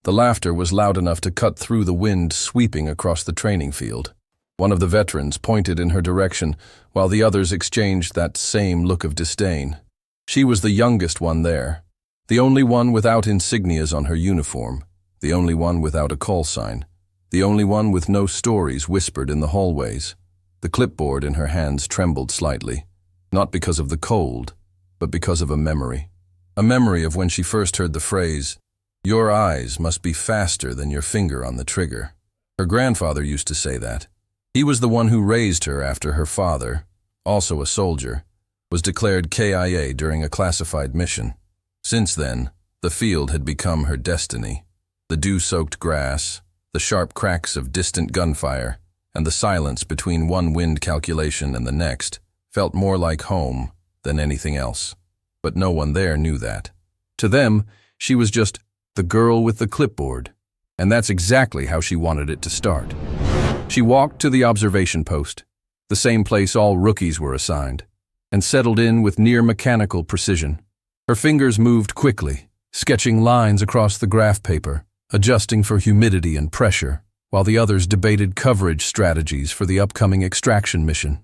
The laughter was loud enough to cut through the wind sweeping across the training field. One of the veterans pointed in her direction, while the others exchanged that same look of disdain. She was the youngest one there, the only one without insignias on her uniform, the only one without a call sign, the only one with no stories whispered in the hallways. The clipboard in her hands trembled slightly, not because of the cold, but because of a memory. A memory of when she first heard the phrase, "Your eyes must be faster than your finger on the trigger." Her grandfather used to say that. He was the one who raised her after her father, also a soldier, was declared KIA during a classified mission. Since then, the field had become her destiny. The dew-soaked grass, the sharp cracks of distant gunfire, and the silence between one wind calculation and the next felt more like home than anything else. But no one there knew that. To them, she was just the girl with the clipboard, and that's exactly how she wanted it to start. She walked to the observation post, the same place all rookies were assigned, and settled in with near-mechanical precision. Her fingers moved quickly, sketching lines across the graph paper, adjusting for humidity and pressure, while the others debated coverage strategies for the upcoming extraction mission.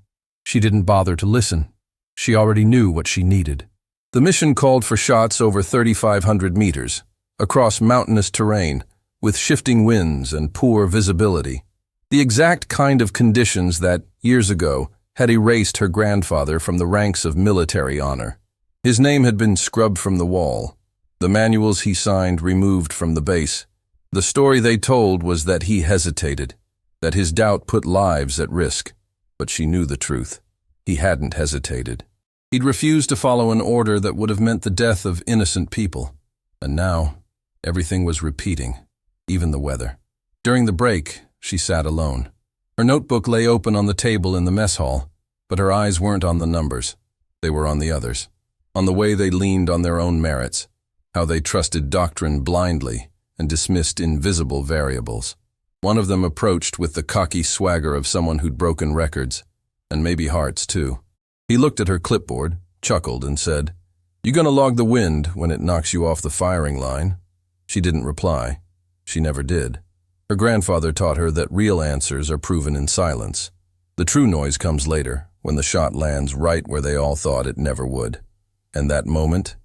She didn't bother to listen. She already knew what she needed. The mission called for shots over 3,500 meters, across mountainous terrain, with shifting winds and poor visibility. The exact kind of conditions that, years ago, had erased her grandfather from the ranks of military honor. His name had been scrubbed from the wall, the manuals he signed removed from the base. The story they told was that he hesitated, that his doubt put lives at risk. But she knew the truth. He hadn't hesitated. He'd refused to follow an order that would have meant the death of innocent people. And now, everything was repeating, even the weather. During the break, she sat alone. Her notebook lay open on the table in the mess hall, but her eyes weren't on the numbers. They were on the others, on the way they leaned on their own merits, how they trusted doctrine blindly and dismissed invisible variables. One of them approached with the cocky swagger of someone who'd broken records, and maybe hearts too. He looked at her clipboard, chuckled, and said, "You gonna log the wind when it knocks you off the firing line?" She didn't reply. She never did. Her grandfather taught her that real answers are proven in silence. The true noise comes later, when the shot lands right where they all thought it never would. And that moment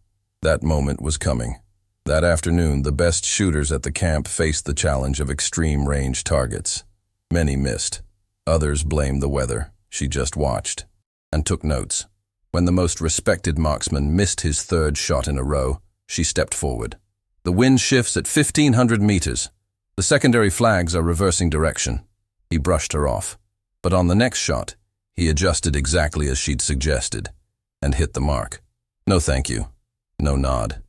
was coming. That afternoon, the best shooters at the camp faced the challenge of extreme range targets. Many missed. Others blamed the weather. She just watched and took notes. When the most respected marksman missed his third shot in a row, she stepped forward. The wind shifts at 1,500 meters. The secondary flags are reversing direction. He brushed her off. But on the next shot, he adjusted exactly as she'd suggested and hit the mark. No thank you. No nod.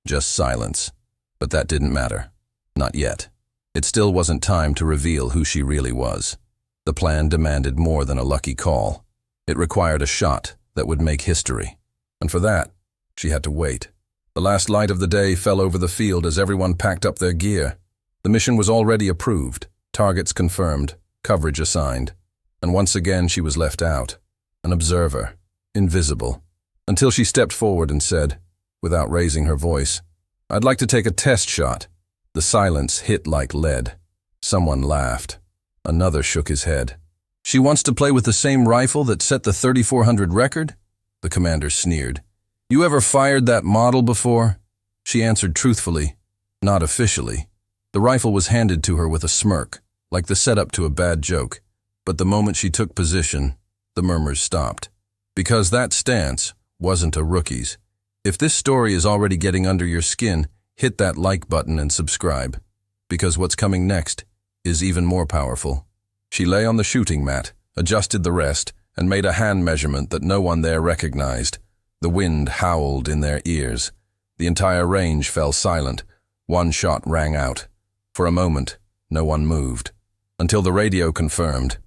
Just silence. But that didn't matter. Not yet. It still wasn't time to reveal who she really was. The plan demanded more than a lucky call. It required a shot that would make history. And for that, she had to wait. The last light of the day fell over the field as everyone packed up their gear. The mission was already approved, targets confirmed, coverage assigned. And once again she was left out. An observer. Invisible. Until she stepped forward and said, without raising her voice, "I'd like to take a test shot." The silence hit like lead. Someone laughed. Another shook his head. "She wants to play with the same rifle that set the 3,400 record?" The commander sneered. "You ever fired that model before?" She answered truthfully, not officially. The rifle was handed to her with a smirk, like the setup to a bad joke. But the moment she took position, the murmurs stopped. Because that stance wasn't a rookie's. If this story is already getting under your skin, hit that like button and subscribe. Because what's coming next is even more powerful. She lay on the shooting mat, adjusted the rest, and made a hand measurement that no one there recognized. The wind howled in their ears. The entire range fell silent. One shot rang out. For a moment, no one moved. Until the radio confirmed.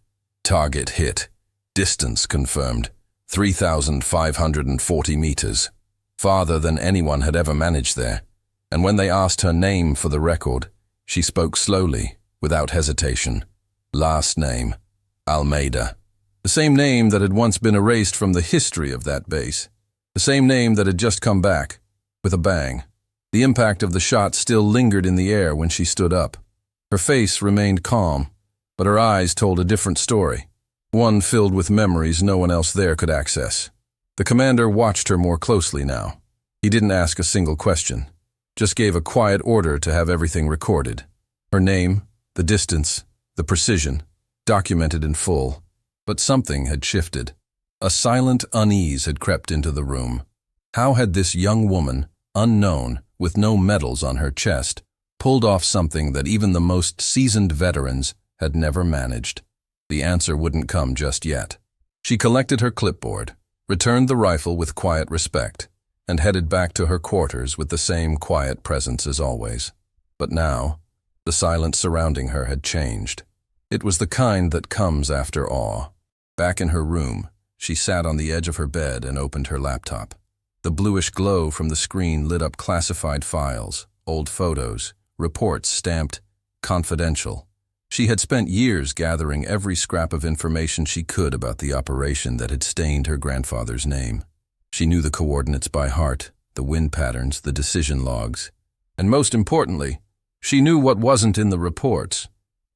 Target hit. Distance confirmed. 3,540 meters. Farther than anyone had ever managed there. And when they asked her name for the record, she spoke slowly, without hesitation. Last name, Almeida. The same name that had once been erased from the history of that base. The same name that had just come back, with a bang. The impact of the shot still lingered in the air when she stood up. Her face remained calm, but her eyes told a different story, one filled with memories no one else there could access. The commander watched her more closely now. He didn't ask a single question, just gave a quiet order to have everything recorded. Her name, the distance, the precision, documented in full. But something had shifted. A silent unease had crept into the room. How had this young woman, unknown, with no medals on her chest, pulled off something that even the most seasoned veterans had never managed? The answer wouldn't come just yet. She collected her clipboard, returned the rifle with quiet respect, and headed back to her quarters with the same quiet presence as always. But now, the silence surrounding her had changed. It was the kind that comes after awe. Back in her room, she sat on the edge of her bed and opened her laptop. The bluish glow from the screen lit up classified files, old photos, reports stamped confidential. She had spent years gathering every scrap of information she could about the operation that had stained her grandfather's name. She knew the coordinates by heart, the wind patterns, the decision logs. And most importantly, she knew what wasn't in the reports,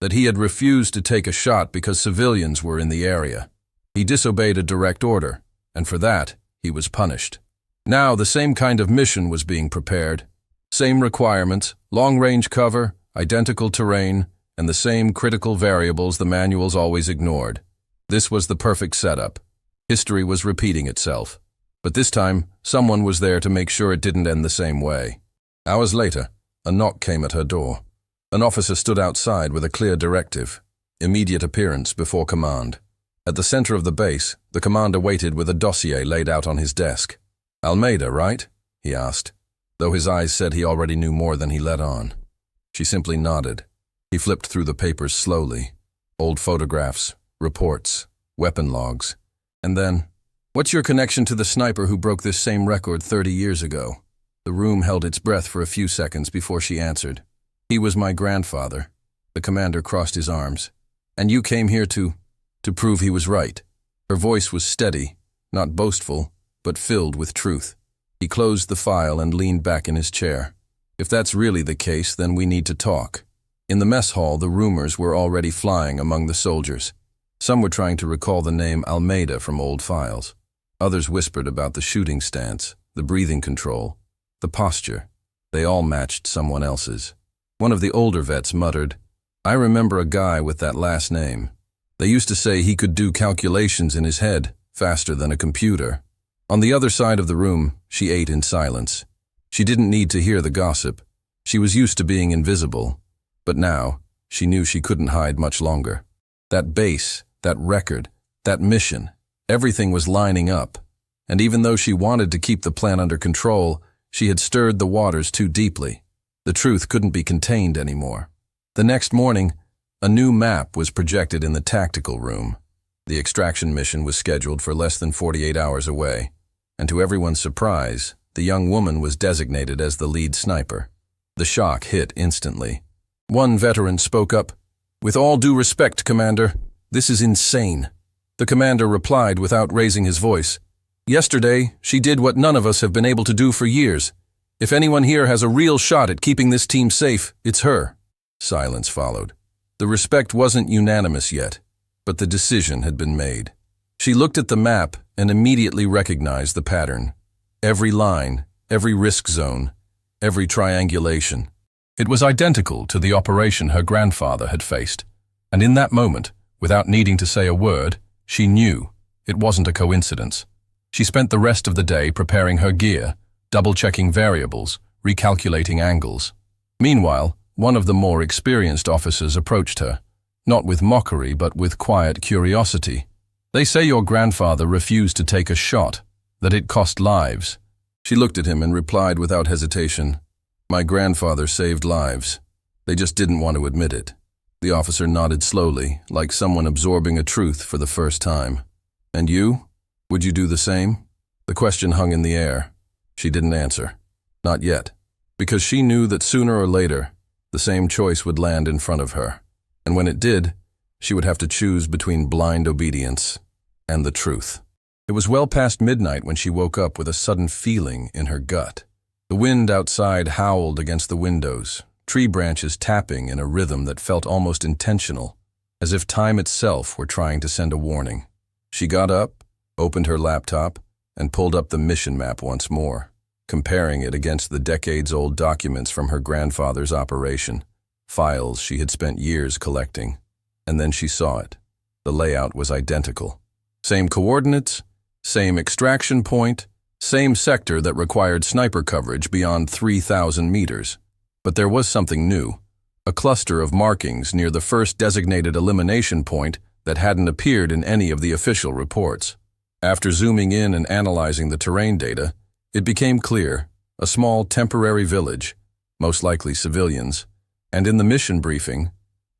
that he had refused to take a shot because civilians were in the area. He disobeyed a direct order, and for that, he was punished. Now the same kind of mission was being prepared. Same requirements, long-range cover, identical terrain, and the same critical variables the manuals always ignored. This was the perfect setup. History was repeating itself. But this time, someone was there to make sure it didn't end the same way. Hours later, a knock came at her door. An officer stood outside with a clear directive: immediate appearance before command. At the center of the base, the commander waited with a dossier laid out on his desk. "Almeida, right?" he asked, though his eyes said he already knew more than he let on. She simply nodded. He flipped through the papers slowly. Old photographs, reports, weapon logs. And then, "What's your connection to the sniper who broke this same record 30 years ago?" The room held its breath for a few seconds before she answered. "He was my grandfather." The commander crossed his arms. "And you came here to prove he was right." Her voice was steady, not boastful, but filled with truth. He closed the file and leaned back in his chair. "If that's really the case, then we need to talk." In the mess hall, the rumors were already flying among the soldiers. Some were trying to recall the name Almeida from old files. Others whispered about the shooting stance, the breathing control, the posture. They all matched someone else's. One of the older vets muttered, "I remember a guy with that last name. They used to say he could do calculations in his head faster than a computer." On the other side of the room, she ate in silence. She didn't need to hear the gossip. She was used to being invisible. But now, she knew she couldn't hide much longer. That base, that record, that mission, everything was lining up. And even though she wanted to keep the plan under control, she had stirred the waters too deeply. The truth couldn't be contained anymore. The next morning, a new map was projected in the tactical room. The extraction mission was scheduled for less than 48 hours away, and to everyone's surprise, the young woman was designated as the lead sniper. The shock hit instantly. One veteran spoke up, "With all due respect, Commander, this is insane." The commander replied without raising his voice, "Yesterday, she did what none of us have been able to do for years. If anyone here has a real shot at keeping this team safe, it's her." Silence followed. The respect wasn't unanimous yet, but the decision had been made. She looked at the map and immediately recognized the pattern. Every line, every risk zone, every triangulation. It was identical to the operation her grandfather had faced, and in that moment, without needing to say a word, she knew it wasn't a coincidence. She spent the rest of the day preparing her gear, double-checking variables, recalculating angles. Meanwhile, one of the more experienced officers approached her, not with mockery but with quiet curiosity. "They say your grandfather refused to take a shot, that it cost lives." She looked at him and replied without hesitation, "My grandfather saved lives. They just didn't want to admit it." The officer nodded slowly, like someone absorbing a truth for the first time. "And you? Would you do the same?" The question hung in the air. She didn't answer. Not yet. Because she knew that sooner or later, the same choice would land in front of her. And when it did, she would have to choose between blind obedience and the truth. It was well past midnight when she woke up with a sudden feeling in her gut. The wind outside howled against the windows, tree branches tapping in a rhythm that felt almost intentional, as if time itself were trying to send a warning. She got up, opened her laptop, and pulled up the mission map once more, comparing it against the decades-old documents from her grandfather's operation, files she had spent years collecting. And then she saw it. The layout was identical. Same coordinates, same extraction point, same sector that required sniper coverage beyond 3,000 meters. But there was something new, a cluster of markings near the first designated elimination point that hadn't appeared in any of the official reports. After zooming in and analyzing the terrain data, it became clear, a small temporary village, most likely civilians, and in the mission briefing,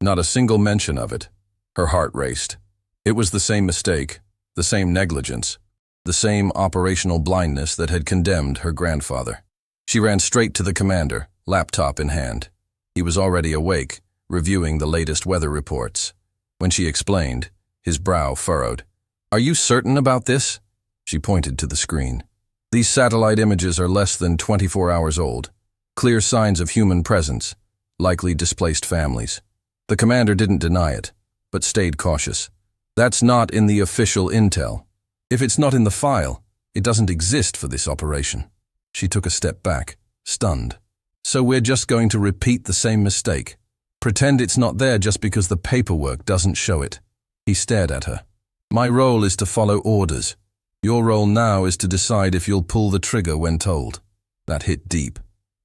not a single mention of it. Her heart raced. It was the same mistake, the same negligence, the same operational blindness that had condemned her grandfather. She ran straight to the commander, laptop in hand. He was already awake, reviewing the latest weather reports. When she explained, his brow furrowed. "Are you certain about this?" She pointed to the screen. "These satellite images are less than 24 hours old. Clear signs of human presence, likely displaced families." The commander didn't deny it, but stayed cautious. "That's not in the official intel. If it's not in the file, it doesn't exist for this operation." She took a step back, stunned. "So we're just going to repeat the same mistake? Pretend it's not there just because the paperwork doesn't show it?" He stared at her. "My role is to follow orders. Your role now is to decide if you'll pull the trigger when told." That hit deep,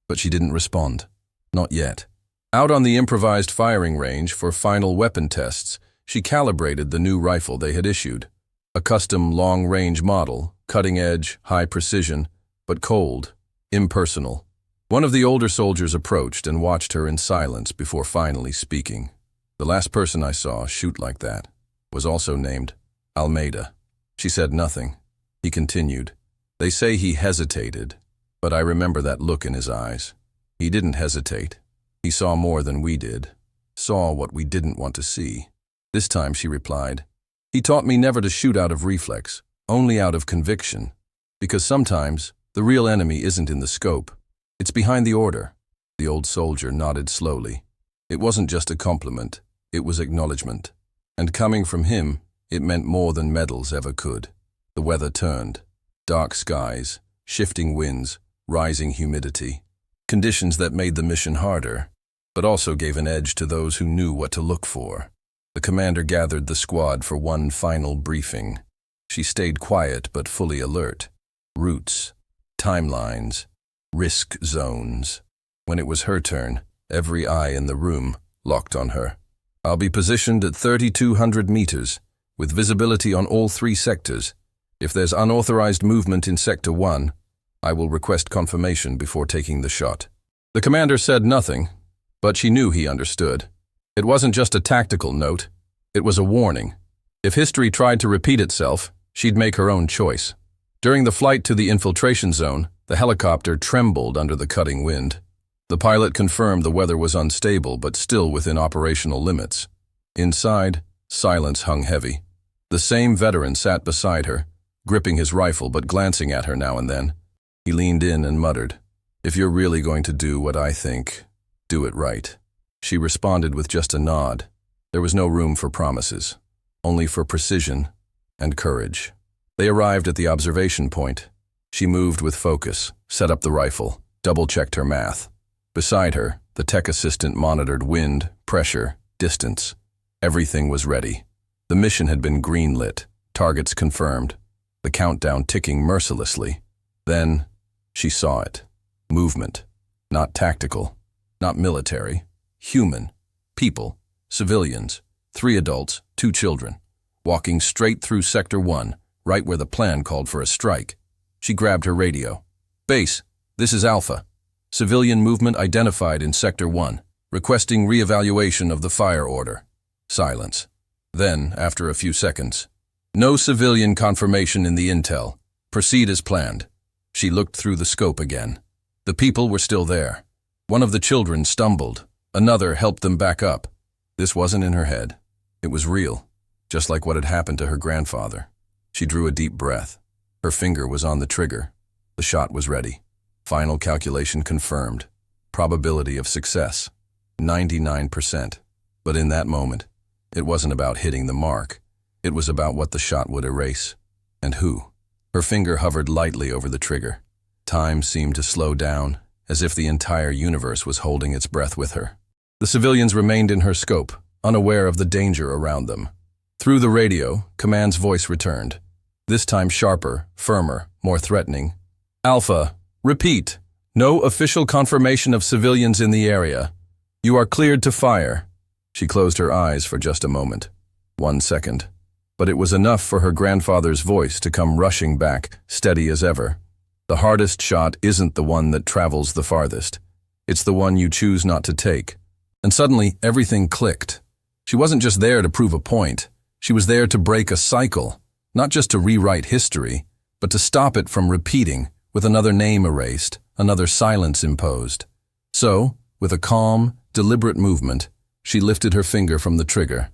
but she didn't respond. Not yet. Out on the improvised firing range for final weapon tests, she calibrated the new rifle they had issued. A custom long-range model, cutting-edge, high precision, but cold, impersonal. One of the older soldiers approached and watched her in silence before finally speaking. "The last person I saw shoot like that was also named Almeida." She said nothing. He continued. "They say he hesitated, but I remember that look in his eyes. He didn't hesitate. He saw more than we did, saw what we didn't want to see." This time she replied, "He taught me never to shoot out of reflex, only out of conviction, because sometimes the real enemy isn't in the scope. It's behind the order." The old soldier nodded slowly. It wasn't just a compliment, it was acknowledgement. And coming from him, it meant more than medals ever could. The weather turned. Dark skies, shifting winds, rising humidity. Conditions that made the mission harder, but also gave an edge to those who knew what to look for. The commander gathered the squad for one final briefing. She stayed quiet but fully alert. Routes, timelines, risk zones. When it was her turn, every eye in the room locked on her. "I'll be positioned at 3,200 meters, with visibility on all 3 sectors. If there's unauthorized movement in Sector 1, I will request confirmation before taking the shot." The commander said nothing, but she knew he understood. It wasn't just a tactical note, it was a warning. If history tried to repeat itself, she'd make her own choice. During the flight to the infiltration zone, the helicopter trembled under the cutting wind. The pilot confirmed the weather was unstable but still within operational limits. Inside, silence hung heavy. The same veteran sat beside her, gripping his rifle but glancing at her now and then. He leaned in and muttered, "If you're really going to do what I think, do it right." She responded with just a nod. There was no room for promises, only for precision and courage. They arrived at the observation point. She moved with focus, set up the rifle, double-checked her math. Beside her, the tech assistant monitored wind, pressure, distance. Everything was ready. The mission had been green-lit, targets confirmed, the countdown ticking mercilessly. Then, she saw it. Movement. Not tactical, not military. Human. People. Civilians. 3 adults, 2 children. Walking straight through Sector 1, right where the plan called for a strike. She grabbed her radio. "Base, this is Alpha. Civilian movement identified in Sector 1. Requesting re-evaluation of the fire order." Silence. Then, after a few seconds, "No civilian confirmation in the intel. Proceed as planned." She looked through the scope again. The people were still there. One of the children stumbled. Another helped them back up. This wasn't in her head. It was real, just like what had happened to her grandfather. She drew a deep breath. Her finger was on the trigger. The shot was ready. Final calculation confirmed. Probability of success, 99%. But in that moment, it wasn't about hitting the mark. It was about what the shot would erase. And who. Her finger hovered lightly over the trigger. Time seemed to slow down, as if the entire universe was holding its breath with her. The civilians remained in her scope, unaware of the danger around them. Through the radio, Command's voice returned. This time sharper, firmer, more threatening. Alpha, repeat. No official confirmation of civilians in the area. You are cleared to fire. She closed her eyes for just a moment. 1 second. But it was enough for her grandfather's voice to come rushing back, steady as ever. The hardest shot isn't the one that travels the farthest. It's the one you choose not to take. And suddenly, everything clicked. She wasn't just there to prove a point. She was there to break a cycle, not just to rewrite history, but to stop it from repeating, with another name erased, another silence imposed. So, with a calm, deliberate movement, she lifted her finger from the trigger.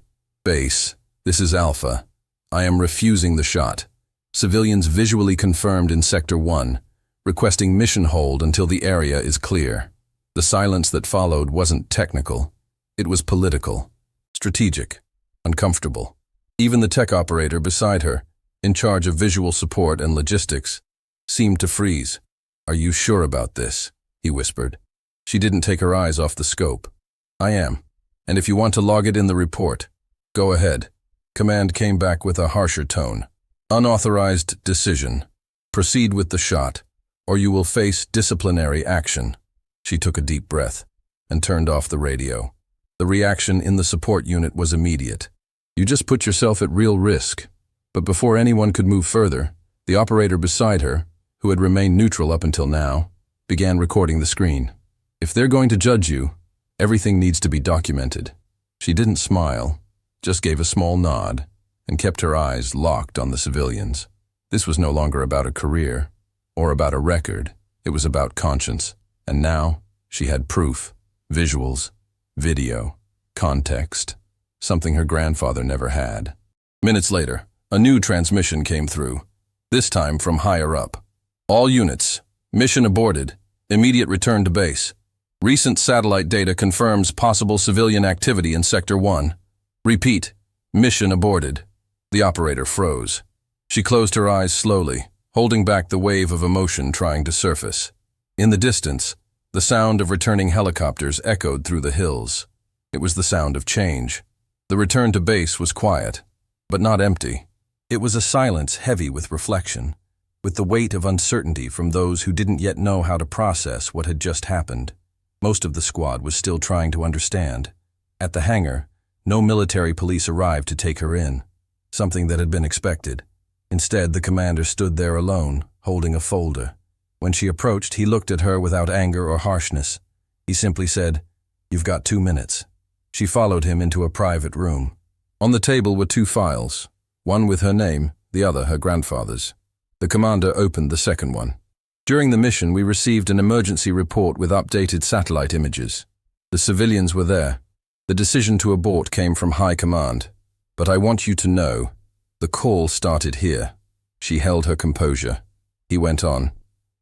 Base, this is Alpha. I am refusing the shot. Civilians visually confirmed in Sector 1, requesting mission hold until the area is clear. The silence that followed wasn't technical. It was political, strategic, uncomfortable. Even the tech operator beside her, in charge of visual support and logistics, seemed to freeze. Are you sure about this? He whispered. She didn't take her eyes off the scope. I am. And if you want to log it in the report, go ahead. Command came back with a harsher tone. Unauthorized decision. Proceed with the shot, or you will face disciplinary action. She took a deep breath and turned off the radio. The reaction in the support unit was immediate. You just put yourself at real risk. But before anyone could move further, the operator beside her, who had remained neutral up until now, began recording the screen. If they're going to judge you, everything needs to be documented. She didn't smile, just gave a small nod, and kept her eyes locked on the civilians. This was no longer about a career, or about a record. It was about conscience. And now, she had proof, visuals, video, context, something her grandfather never had. Minutes later, a new transmission came through, this time from higher up. All units, mission aborted, immediate return to base. Recent satellite data confirms possible civilian activity in Sector 1. Repeat, mission aborted. The operator froze. She closed her eyes slowly, holding back the wave of emotion trying to surface. In the distance, the sound of returning helicopters echoed through the hills. It was the sound of change. The return to base was quiet, but not empty. It was a silence heavy with reflection, with the weight of uncertainty from those who didn't yet know how to process what had just happened. Most of the squad was still trying to understand. At the hangar, no military police arrived to take her in, something that had been expected. Instead, the commander stood there alone, holding a folder. When she approached, he looked at her without anger or harshness. He simply said, "You've got 2 minutes." She followed him into a private room. On the table were 2 files, one with her name, the other her grandfather's. The commander opened the second one. During the mission, we received an emergency report with updated satellite images. The civilians were there. The decision to abort came from High Command. But I want you to know, the call started here. She held her composure. He went on.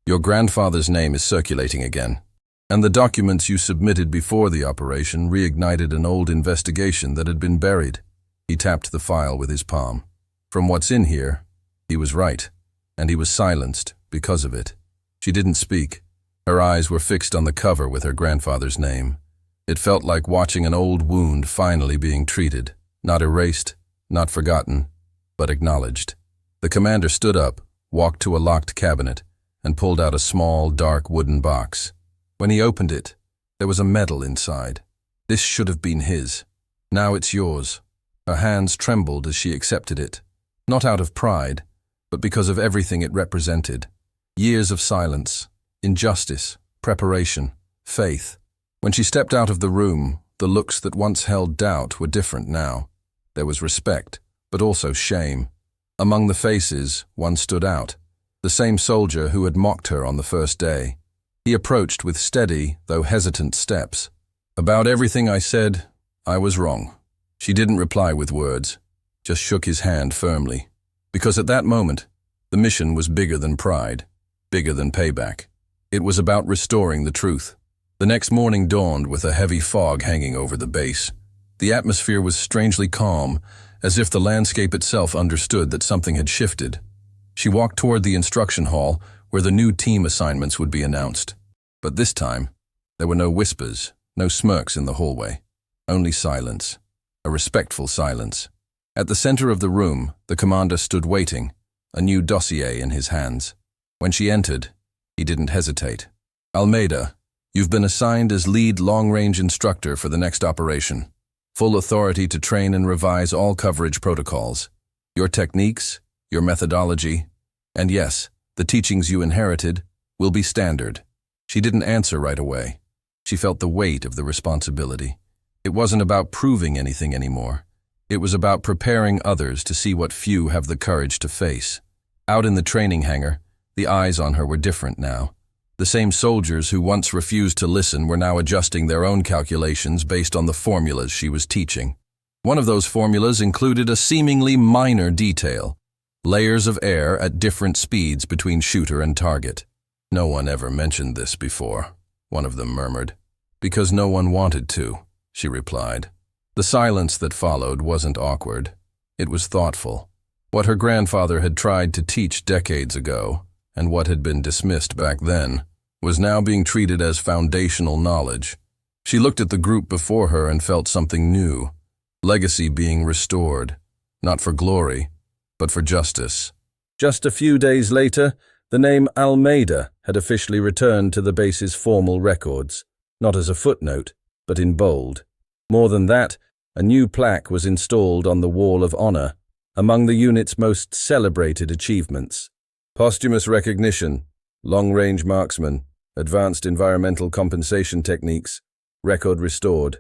Your grandfather's name is circulating again. And the documents you submitted before the operation reignited an old investigation that had been buried. He tapped the file with his palm. From what's in here, he was right. And he was silenced because of it. She didn't speak. Her eyes were fixed on the cover with her grandfather's name. It felt like watching an old wound finally being treated. Not erased, not forgotten, but acknowledged. The commander stood up, walked to a locked cabinet, and pulled out a small, dark wooden box. When he opened it, there was a medal inside. This should have been his. Now it's yours. Her hands trembled as she accepted it, not out of pride, but because of everything it represented. Years of silence, injustice, preparation, faith. When she stepped out of the room, the looks that once held doubt were different now. There was respect, but also shame. Among the faces, one stood out. The same soldier who had mocked her on the first day. He approached with steady, though hesitant steps. About everything I said, I was wrong. She didn't reply with words, just shook his hand firmly. Because at that moment, the mission was bigger than pride, bigger than payback. It was about restoring the truth. The next morning dawned with a heavy fog hanging over the base. The atmosphere was strangely calm, as if the landscape itself understood that something had shifted. She walked toward the instruction hall, where the new team assignments would be announced. But this time, there were no whispers, no smirks in the hallway. Only silence. A respectful silence. At the center of the room, the commander stood waiting, a new dossier in his hands. When she entered, he didn't hesitate. "Almeida, you've been assigned as lead long-range instructor for the next operation. Full authority to train and revise all coverage protocols. Your techniques, your methodology, and yes, the teachings you inherited, will be standard." She didn't answer right away. She felt the weight of the responsibility. It wasn't about proving anything anymore. It was about preparing others to see what few have the courage to face. Out in the training hangar, the eyes on her were different now. The same soldiers who once refused to listen were now adjusting their own calculations based on the formulas she was teaching. One of those formulas included a seemingly minor detail: layers of air at different speeds between shooter and target. "No one ever mentioned this before," one of them murmured. "Because no one wanted to," she replied. The silence that followed wasn't awkward. It was thoughtful. What her grandfather had tried to teach decades ago, and what had been dismissed back then, was now being treated as foundational knowledge. She looked at the group before her and felt something new. Legacy being restored, not for glory, but for justice. Just a few days later, the name Almeida had officially returned to the base's formal records, not as a footnote, but in bold. More than that, a new plaque was installed on the Wall of Honor, among the unit's most celebrated achievements. Posthumous recognition, long-range marksman, advanced environmental compensation techniques, record restored.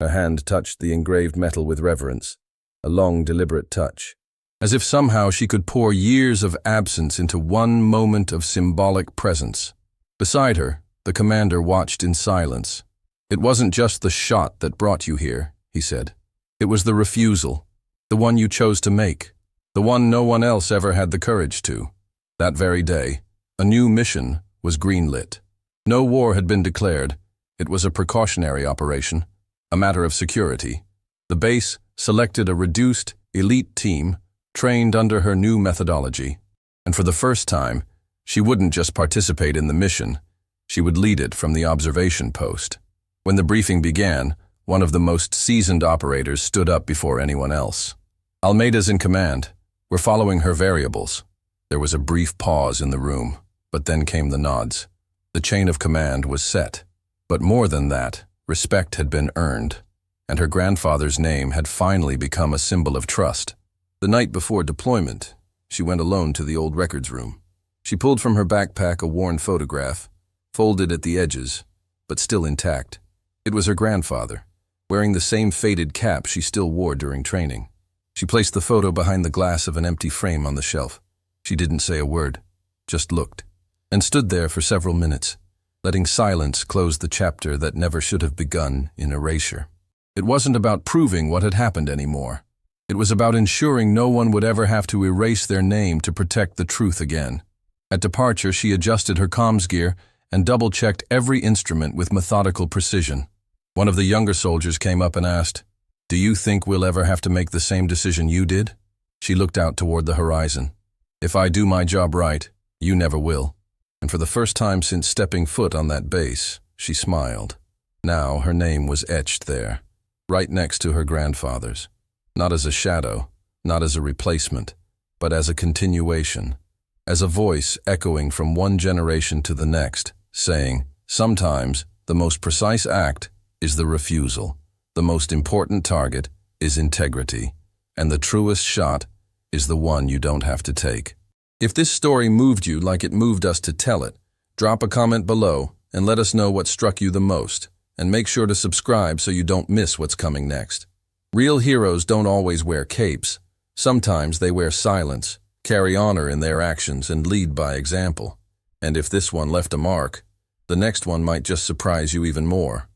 Her hand touched the engraved metal with reverence, a long, deliberate touch. As if somehow she could pour years of absence into one moment of symbolic presence. Beside her, the commander watched in silence. "It wasn't just the shot that brought you here," he said. "It was the refusal, the one you chose to make, the one no one else ever had the courage to." That very day, a new mission was greenlit. No war had been declared. It was a precautionary operation, a matter of security. The base selected a reduced, elite team trained under her new methodology. And for the first time, she wouldn't just participate in the mission, she would lead it from the observation post. When the briefing began, one of the most seasoned operators stood up before anyone else. "Almeida's in command. We're following her variables." There was a brief pause in the room, but then came the nods. The chain of command was set. But more than that, respect had been earned, and her grandfather's name had finally become a symbol of trust. The night before deployment, she went alone to the old records room. She pulled from her backpack a worn photograph, folded at the edges, but still intact. It was her grandfather, wearing the same faded cap she still wore during training. She placed the photo behind the glass of an empty frame on the shelf. She didn't say a word, just looked, and stood there for several minutes, letting silence close the chapter that never should have begun in erasure. It wasn't about proving what had happened anymore. It was about ensuring no one would ever have to erase their name to protect the truth again. At departure, she adjusted her comms gear and double-checked every instrument with methodical precision. One of the younger soldiers came up and asked, "Do you think we'll ever have to make the same decision you did?" She looked out toward the horizon. "If I do my job right, you never will." And for the first time since stepping foot on that base, she smiled. Now her name was etched there, right next to her grandfather's. Not as a shadow, not as a replacement, but as a continuation, as a voice echoing from one generation to the next, saying, "Sometimes the most precise act is the refusal, the most important target is integrity, and the truest shot is the one you don't have to take." If this story moved you like it moved us to tell it, drop a comment below and let us know what struck you the most, and make sure to subscribe so you don't miss what's coming next. Real heroes don't always wear capes. Sometimes they wear silence, carry honor in their actions, and lead by example. And if this one left a mark, the next one might just surprise you even more.